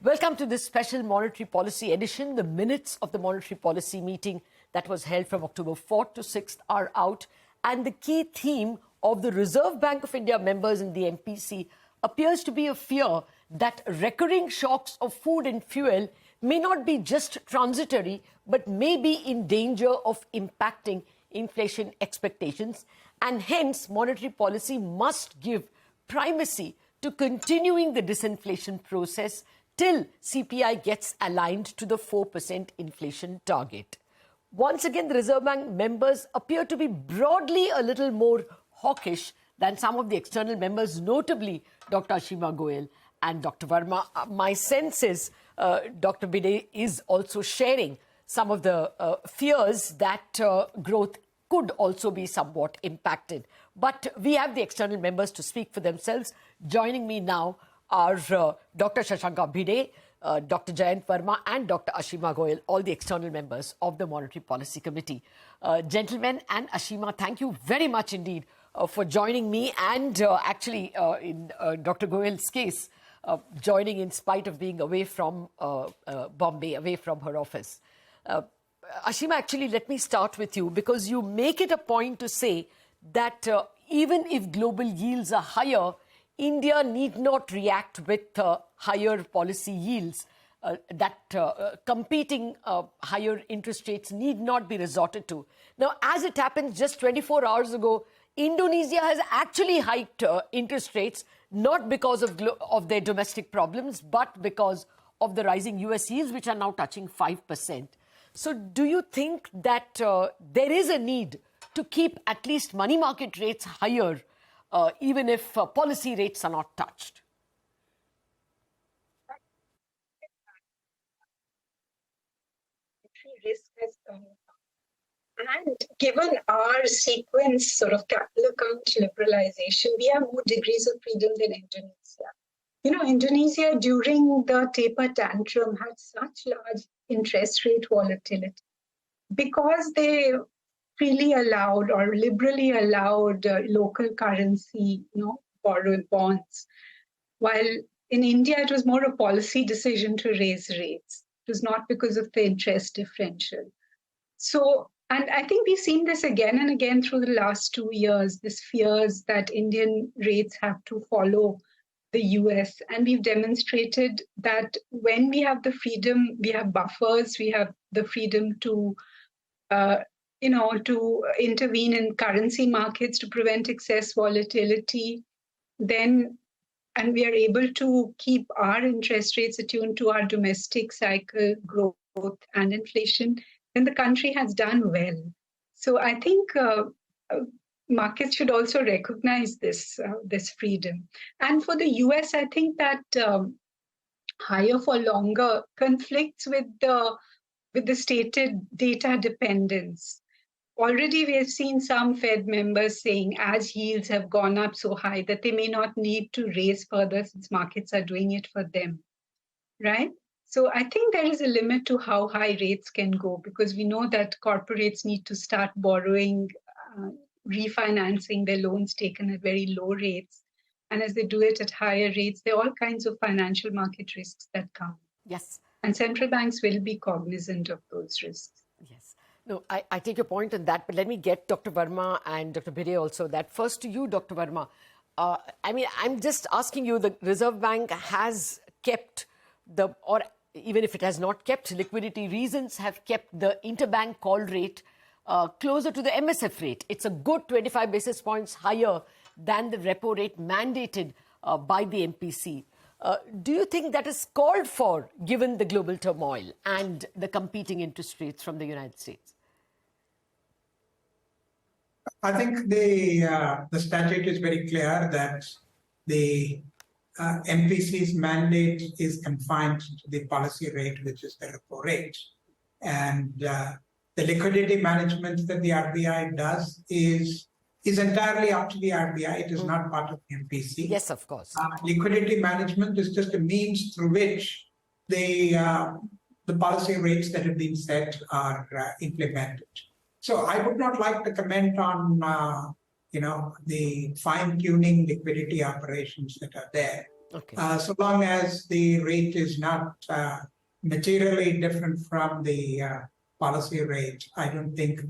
Welcome to this special monetary policy edition. The minutes of the monetary policy meeting that was held from October 4th to 6th are out. And the key theme of the Reserve Bank of India members in the MPC appears to be a fear that recurring shocks of food and fuel may not be just transitory, but may be in danger of impacting inflation expectations. And hence, monetary policy must give primacy to continuing the disinflation process till CPI gets aligned to the 4% inflation target. Once again, the Reserve Bank members appear to be broadly a little more hawkish than some of the external members, notably Dr. Ashima Goyal and Dr. Varma. My sense is Dr. Bhide is also sharing some of the fears that growth could also be somewhat impacted. But we have the external members to speak for themselves. Joining me now are Dr. Shashanka Bhide, Dr. Jayanth Varma and Dr. Ashima Goyal, all the external members of the Monetary Policy Committee. Gentlemen and Ashima, thank you very much indeed for joining me and actually in Dr. Goyal's case, joining in spite of being away from Bombay, away from her office. Ashima, actually, let me start with you because you make it a point to say that even if global yields are higher, India need not react with higher policy yields, that competing higher interest rates need not be resorted to. Now, as it happens, just 24 hours ago, Indonesia has actually hiked interest rates, not because of their domestic problems, but because of the rising US yields, which are now touching 5%. So do you think that there is a need to keep at least money market rates higher, even if policy rates are not touched? Risk has come down. And given our sequence sort of capital account liberalization, we have more degrees of freedom than Indonesia. You know, Indonesia during the taper tantrum had such large interest rate volatility because they freely allowed or liberally allowed local currency, borrowed bonds. While in India, it was more a policy decision to raise rates. It was not because of the interest differential. So, and I think we've seen this again and again through the last 2 years, this fears that Indian rates have to follow the US. And we've demonstrated that when we have the freedom, we have buffers, we have the freedom to to intervene in currency markets to prevent excess volatility, and we are able to keep our interest rates attuned to our domestic cycle growth and inflation, then the country has done well. So I think markets should also recognize this freedom. And for the US, I think that higher for longer conflicts with the stated data dependence. Already we have seen some Fed members saying as yields have gone up so high that they may not need to raise further since markets are doing it for them, right? So I think there is a limit to how high rates can go because we know that corporates need to start borrowing, refinancing their loans taken at very low rates. And as they do it at higher rates, there are all kinds of financial market risks that come. Yes. And central banks will be cognizant of those risks. Yes. No, I take your point on that, but let me get Dr. Varma and Dr. Bhide also that. First to you, Dr. Varma. I'm just asking you, the Reserve Bank has kept or even if it has not kept, liquidity reasons have kept the interbank call rate closer to the MSF rate. It's a good 25 basis points higher than the repo rate mandated by the MPC. Do you think that is called for given the global turmoil and the competing interest rates from the United States? I think the statute is very clear that the MPC's mandate is confined to the policy rate, which is the repo rate. And the liquidity management that the RBI does is entirely up to the RBI. It is not part of the MPC. Yes, of course. Liquidity management is just a means through which the policy rates that have been set are implemented. So I would not like to comment on, the fine-tuning liquidity operations that are there. Okay. So long as the rate is not materially different from the policy rate, I don't think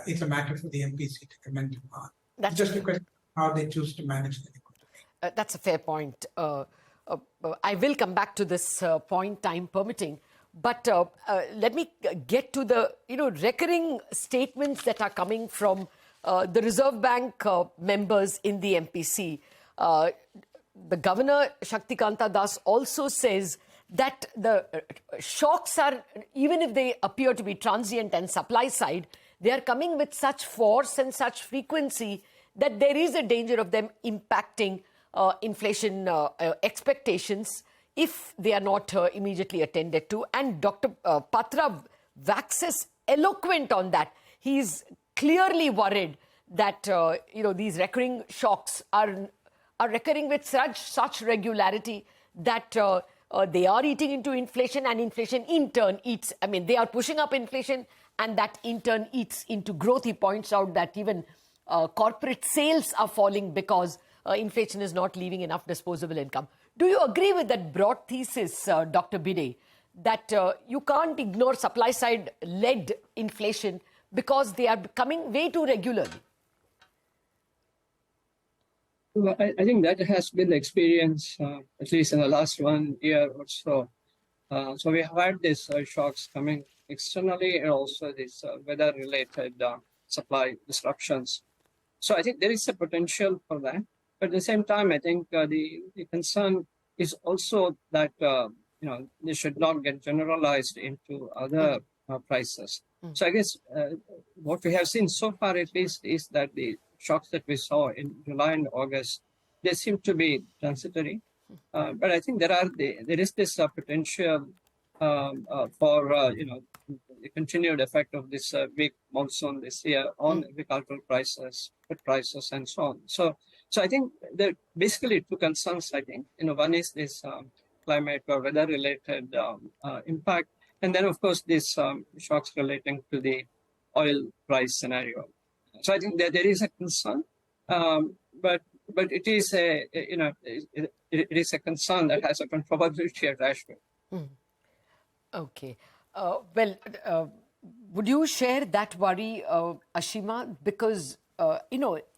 it's a matter for the MPC to comment upon. That's Just a question of how they choose to manage the liquidity. That's a fair point. I will come back to this point, time permitting. But let me get to the recurring statements that are coming from the Reserve Bank members in the MPC. The Governor, Shaktikanta Das, also says that the shocks are, even if they appear to be transient and supply side, they are coming with such force and such frequency that there is a danger of them impacting inflation expectations if they are not immediately attended to. And Dr. Patra waxes eloquent on that. He's clearly worried that these recurring shocks are recurring with such regularity that they are eating into inflation, and inflation in turn eats. I mean, they are pushing up inflation, and that in turn eats into growth. He points out that even corporate sales are falling because inflation is not leaving enough disposable income. Do you agree with that broad thesis, Dr. Bhide, that you can't ignore supply-side led inflation because they are coming way too regularly? Well, I think that has been the experience, at least in the last 1 year or so. So we have had these shocks coming externally, and also these weather-related supply disruptions. So I think there is a potential for that. But at the same time, I think the concern is also that they should not get generalized into other prices. So I guess what we have seen so far, at least, is that the shocks that we saw in July and August, they seem to be transitory. But I think there is this potential for the continued effect of this weak monsoon this year on agricultural prices, food prices, and so on. So I think there are basically two concerns. I think one is this climate or weather-related impact, and then of course these shocks relating to the oil price scenario. So I think that there is a concern, but it is it is a concern that has a probability attached to it. Okay. Would you share that worry, Ashima? Because,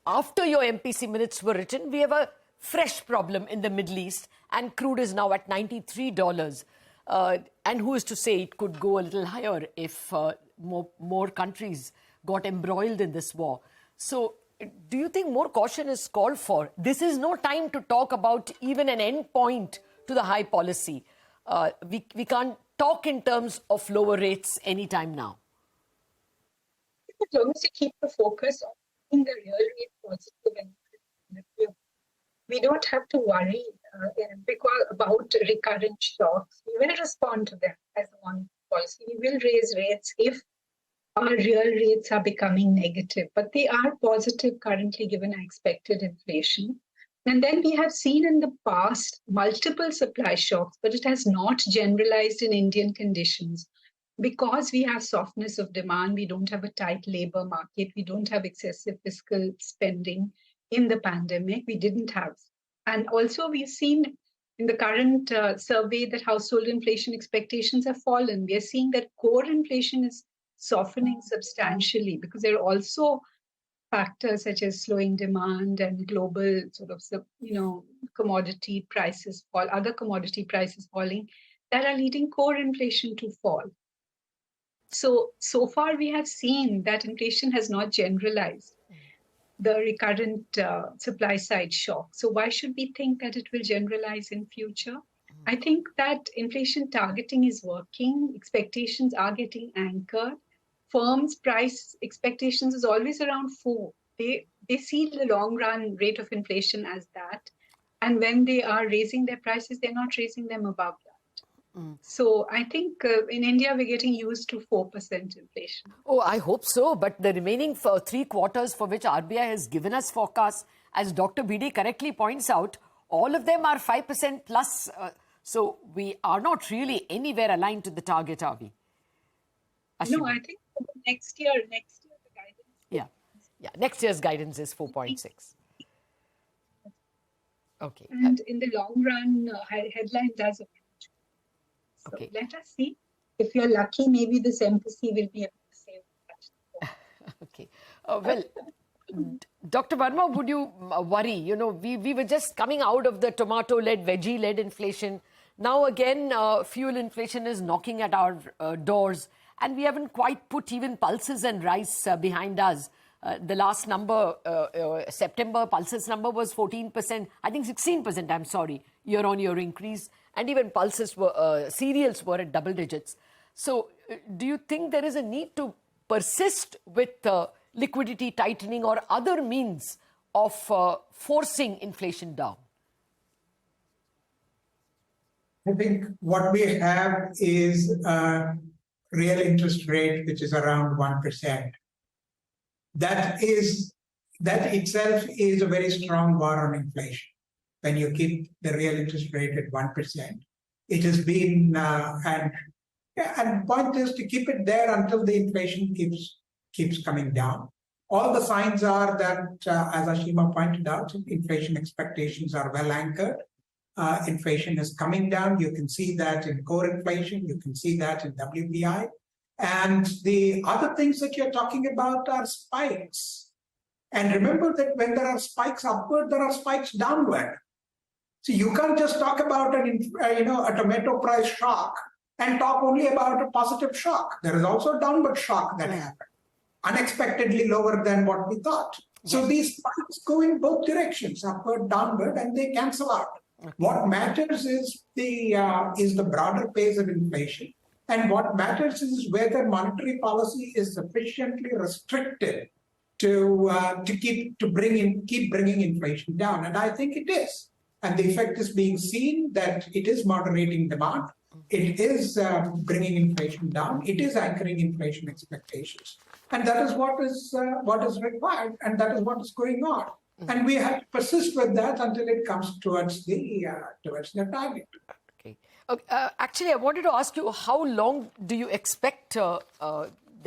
after your MPC minutes were written, we have a fresh problem in the Middle East, and crude is now at $93. And who is to say it could go a little higher if more countries got embroiled in this war? So do you think more caution is called for? This is no time to talk about even an end point to the high policy. We can't talk in terms of lower rates anytime now. As long as you keep the focus on the real rate positive and we don't have to worry about recurrent shocks. We will respond to them as a monetary policy. We will raise rates if our real rates are becoming negative, but they are positive currently given our expected inflation. And then we have seen in the past multiple supply shocks, but it has not generalized in Indian conditions. Because we have softness of demand, we don't have a tight labor market, we don't have excessive fiscal spending in the pandemic, we didn't have. And also we've seen in the current survey that household inflation expectations have fallen. We are seeing that core inflation is softening substantially because there are also factors such as slowing demand and global commodity prices fall, other commodity prices falling that are leading core inflation to fall. So far we have seen that inflation has not generalized the recurrent supply side shock. So why should we think that it will generalize in future? I think that inflation targeting is working. Expectations are getting anchored. Firms' price expectations is always around 4. They see the long run rate of inflation as that. And when they are raising their prices, they're not raising them above that. So I think in India, we're getting used to 4% inflation. Oh, I hope so. But the remaining 3 quarters for which RBI has given us forecasts, as Dr. Bhide correctly points out, all of them are 5% plus. So we are not really anywhere aligned to the target, are we? Ashima? No, I think for next year the guidance. Yeah. Next year's guidance is 4.6. Okay. And in the long run, headline does emerge. So Okay. let us see. If you're lucky, maybe this MPC will be able to save that. Okay. Well, Dr. Varma, would you worry? You know, we were just coming out of the tomato-led, veggie-led inflation. Now again, fuel inflation is knocking at our doors, and we haven't quite put even pulses and rice behind us. The last number, September pulses number was 14%, I think 16%, I'm sorry, year-on-year increase. And even pulses were, cereals were at double digits. So do you think there is a need to persist with liquidity tightening or other means of forcing inflation down? I think what we have is a real interest rate which is around 1%. That itself is a very strong war on inflation. When you keep the real interest rate at 1%, it has been and point is to keep it there until the inflation keeps coming down. All the signs are that, as Ashima pointed out, inflation expectations are well anchored. Inflation is coming down. You can see that in core inflation. You can see that in WPI. And the other things that you're talking about are spikes. And remember that when there are spikes upward, there are spikes downward. So you can't just talk about a tomato price shock and talk only about a positive shock. There is also a downward shock that happened, unexpectedly lower than what we thought. So these spikes go in both directions, upward, downward, and they cancel out. What matters is the broader pace of inflation, and what matters is whether monetary policy is sufficiently restricted to keep bringing inflation down. And I think it is. And the effect is being seen that it is moderating demand. It is bringing inflation down. It is anchoring inflation expectations. And that is what is required. And that is what is going on. And we have to persist with that until it comes towards the target. Okay. Actually, I wanted to ask you, how long do you expect the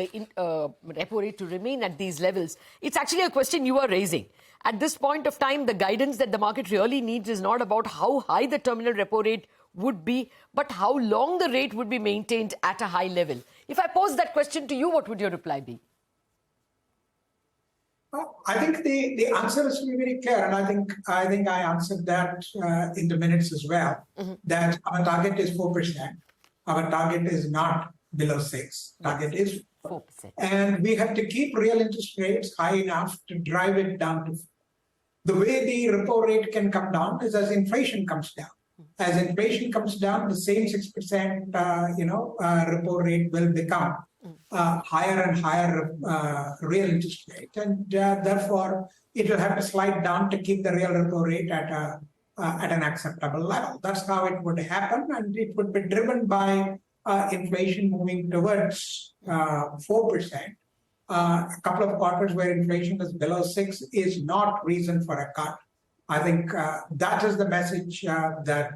repo rate to remain at these levels? It's actually a question you are raising. At this point of time, the guidance that the market really needs is not about how high the terminal repo rate would be, but how long the rate would be maintained at a high level. If I pose that question to you, what would your reply be? I think the answer is to be very clear, and I think I answered that in the minutes as well. That our target is 4%. Our target is not below 6%. Target is 4%, and we have to keep real interest rates high enough to drive it down to 4%. The way the repo rate can come down is as inflation comes down. As inflation comes down, the same 6% repo rate will become higher and higher real interest rate, and therefore it will have to slide down to keep the real repo rate at an acceptable level. That's how it would happen, and it would be driven by inflation moving towards 4%. A couple of quarters where inflation is below 6% is not reason for a cut. I think that is the message that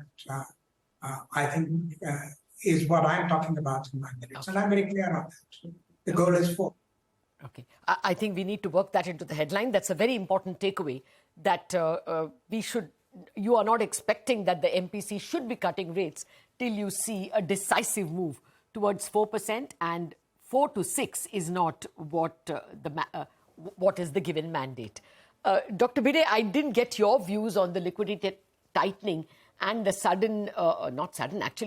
I think is what I'm talking about in my minutes. Okay. And I'm very clear on that. The goal is 4%. Okay. I think we need to work that into the headline. That's a very important takeaway, that you are not expecting that the MPC should be cutting rates till you see a decisive move towards 4%, and 4 to 6 is not what is the given mandate. Dr. Bhide, I didn't get your views on the liquidity tightening and the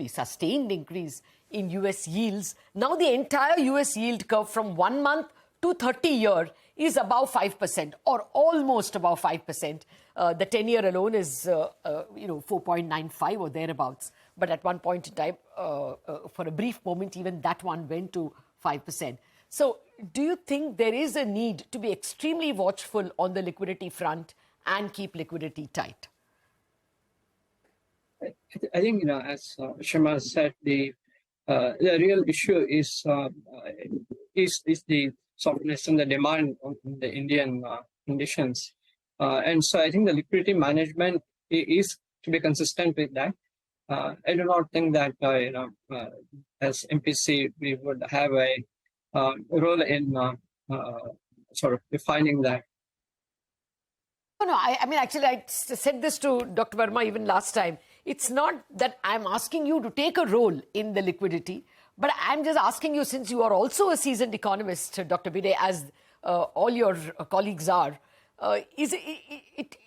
sustained increase in US yields. Now the entire US yield curve from 1 month to 30-year is above 5%, or almost above 5%. The 10-year alone is 4.95 or thereabouts. But at one point in time, for a brief moment, even that one went to 5%. So do you think there is a need to be extremely watchful on the liquidity front and keep liquidity tight? I think, as Ashima said, the real issue is the softness in the demand on the Indian conditions. And so I think the liquidity management is to be consistent with that. I do not think that, as MPC, we would have a role in sort of defining that. No, I mean, actually, I said this to Dr. Varma even last time. It's not that I'm asking you to take a role in the liquidity, but I'm just asking you, since you are also a seasoned economist, Dr. Bhide, as all your colleagues are, it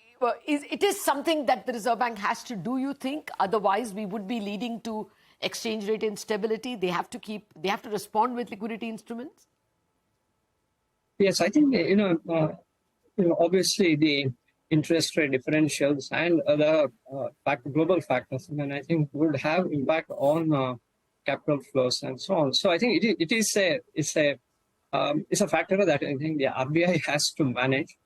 is something that the Reserve Bank has to do, you think? Otherwise, we would be leading to exchange rate instability. They have to respond with liquidity instruments? Yes, I think, obviously the interest rate differentials and other global factors, I think would have impact on capital flows and so on. So I think it's a factor that I think the RBI has to manage.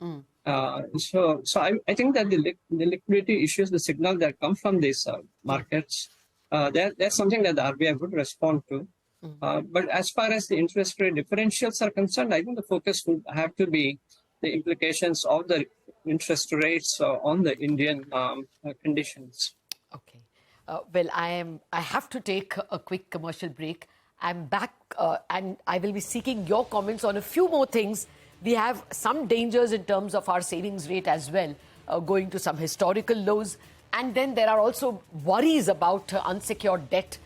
So I think that the liquidity issues, the signal that come from these markets, that's something that the RBI would respond to. But as far as the interest rate differentials are concerned, I think the focus would have to be the implications of the interest rates on the Indian conditions. Okay. Well, I have to take a quick commercial break. I'm back and I will be seeking your comments on a few more things. We have some dangers in terms of our savings rate as well, going to some historical lows. And then there are also worries about unsecured debt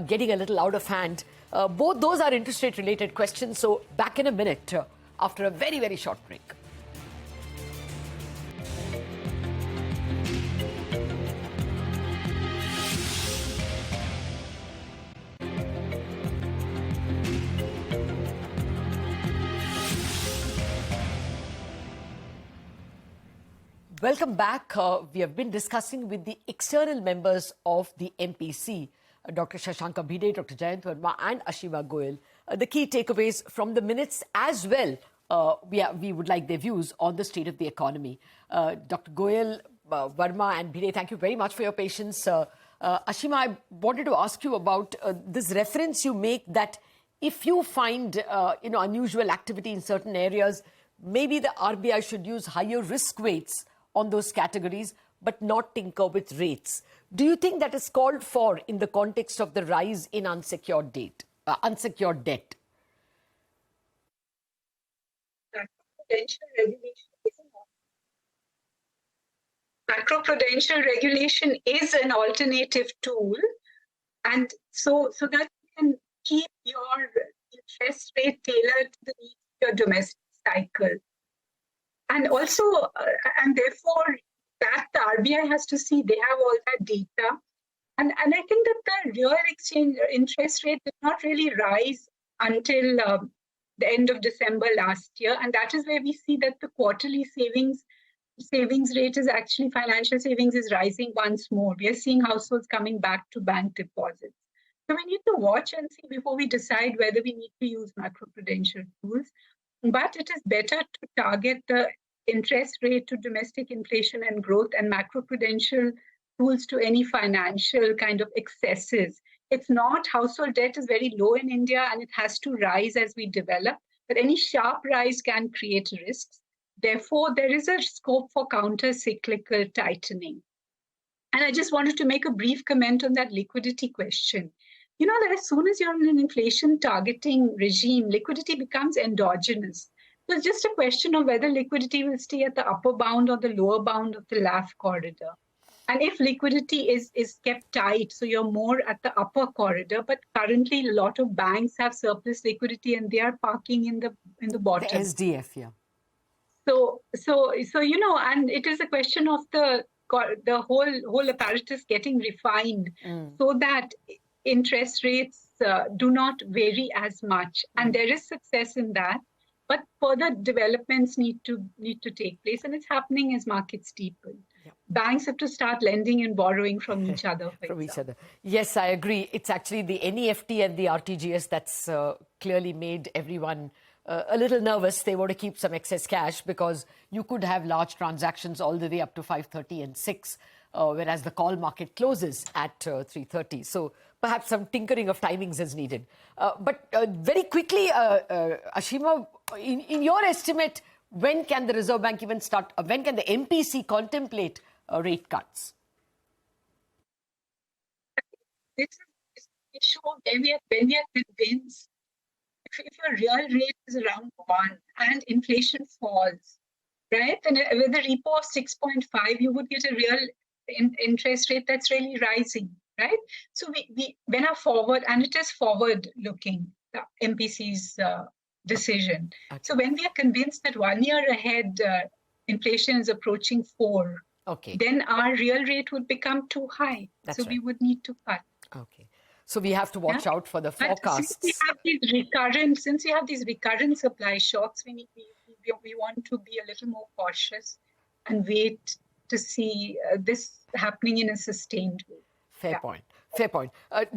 getting a little out of hand. Both those are interest rate related questions. So back in a minute after a very, very short break. Welcome back. We have been discussing with the external members of the MPC, Dr. Shashanka Bhide, Dr. Jayanth Varma and Ashima Goyal. The key takeaways from the minutes as well, we would like their views on the state of the economy. Dr. Goyal, Varma and Bhide, thank you very much for your patience. Ashima, I wanted to ask you about this reference you make that if you find unusual activity in certain areas, maybe the RBI should use higher risk weights on those categories, but not tinker with rates. Do you think that is called for in the context of the rise in unsecured debt? Macroprudential regulation is an alternative tool, and so that you can keep your interest rate tailored to the needs of your domestic cycle. And also, and therefore, that the RBI has to see, they have all that data. And I think that the real exchange interest rate did not really rise until the end of December last year. And that is where we see that the quarterly savings rate is actually, financial savings is rising once more. We are seeing households coming back to bank deposits. So we need to watch and see before we decide whether we need to use macroprudential tools. But it is better to target the interest rate to domestic inflation and growth and macroprudential tools to any financial kind of excesses. It's not, household debt is very low in India and it has to rise as we develop, but any sharp rise can create risks. Therefore, there is a scope for counter-cyclical tightening. And I just wanted to make a brief comment on that liquidity question. You know that as soon as you're in an inflation targeting regime, liquidity becomes endogenous. So it's just a question of whether liquidity will stay at the upper bound or the lower bound of the LAF corridor. And if liquidity is kept tight, so you're more at the upper corridor, but currently a lot of banks have surplus liquidity and they are parking in the bottom. The SDF, yeah. So and it is a question of the whole apparatus getting refined so that interest rates do not vary as much, and there is success in that, but further developments need to take place, and it's happening as markets deepen. Yeah. Banks have to start lending and borrowing from each other. Each other. Yes, I agree. It's actually the NEFT and the RTGS that's clearly made everyone a little nervous. They want to keep some excess cash because you could have large transactions all the way up to 5:30 and 6, whereas the call market closes at 3:30. So perhaps some tinkering of timings is needed. But very quickly, Ashima, in your estimate, when can the Reserve Bank even start? When can the MPC contemplate rate cuts? This is an issue when we are convinced. If your real rate is around 1 and inflation falls, right? And with a repo of 6.5, you would get a real interest rate that's really rising, right? So we when our forward, and it is forward looking, the MPC's decision. Okay. So when we are convinced that 1 year ahead inflation is approaching 4, Okay. then our real rate would become too high. That's so right. we would need to cut. Okay. So we have to watch out for the But forecasts. since we have these recurrent supply shocks, we want to be a little more cautious and wait to see this happening in a sustained way. Fair point. Fair point.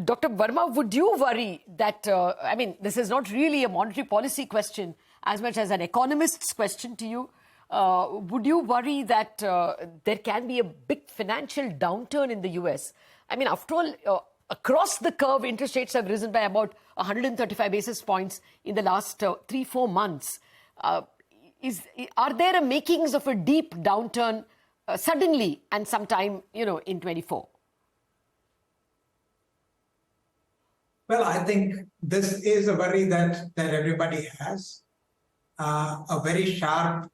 Dr. Varma, would you worry that, I mean, this is not really a monetary policy question as much as an economist's question to you. Would you worry that there can be a big financial downturn in the US? I mean, after all, across the curve, interest rates have risen by about 135 basis points in the last 3-4 months. Are there a makings of a deep downturn suddenly and sometime, in 24? Well, I think this is a worry that everybody has. A very sharp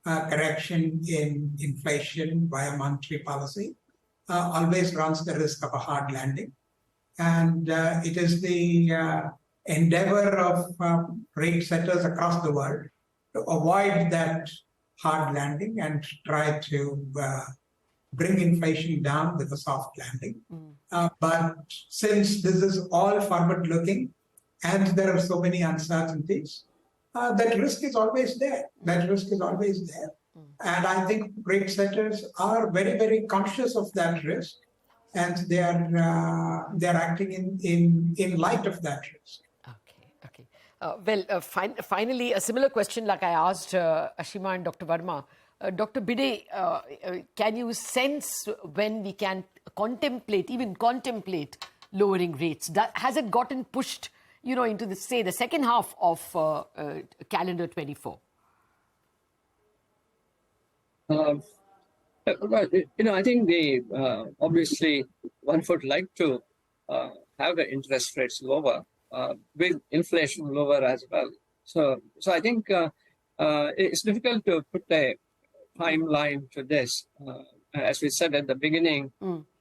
correction in inflation via monetary policy always runs the risk of a hard landing. And it is the endeavor of rate setters across the world to avoid that hard landing and try to bring inflation down with a soft landing. But since this is all forward-looking and there are so many uncertainties, that risk is always there. That risk is always there. And I think rate setters are very, very conscious of that risk, and they are acting in light of that risk. Okay. Finally, a similar question like I asked Ashima and Dr. Varma. Dr. Bhide, can you sense when we can contemplate lowering rates? Has it gotten pushed, into the second half of calendar 24? Well, I think obviously one would like to have the interest rates lower, with inflation lower as well. So I think it's difficult to put a timeline to this. As we said at the beginning,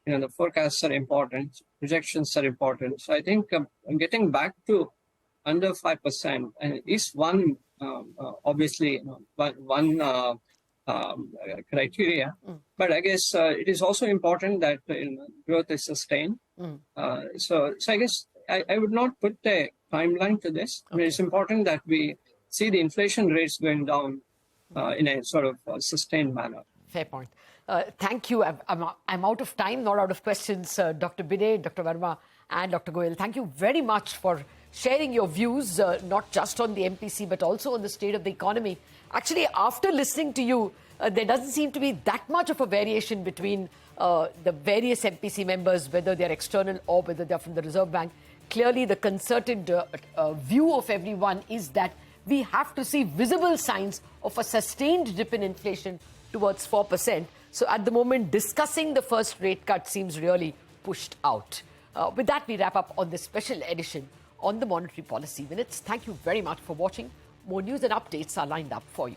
the forecasts are important, projections are important. So I think getting back to under 5% is one, obviously, one criteria. But I guess it is also important that growth is sustained. So I guess I would not put a timeline to this. I mean, it's important that we see the inflation rates going down in a sort of sustained manner. Fair point. Thank you. I'm out of time, not out of questions. Dr. Bhide, Dr. Varma and Dr. Goyal, thank you very much for sharing your views, not just on the MPC, but also on the state of the economy. Actually, after listening to you, there doesn't seem to be that much of a variation between the various MPC members, whether they're external or whether they're from the Reserve Bank. Clearly, the concerted view of everyone is that we have to see visible signs of a sustained dip in inflation towards 4%. So at the moment, discussing the first rate cut seems really pushed out. With that, we wrap up on this special edition on the Monetary Policy Minutes. Thank you very much for watching. More news and updates are lined up for you.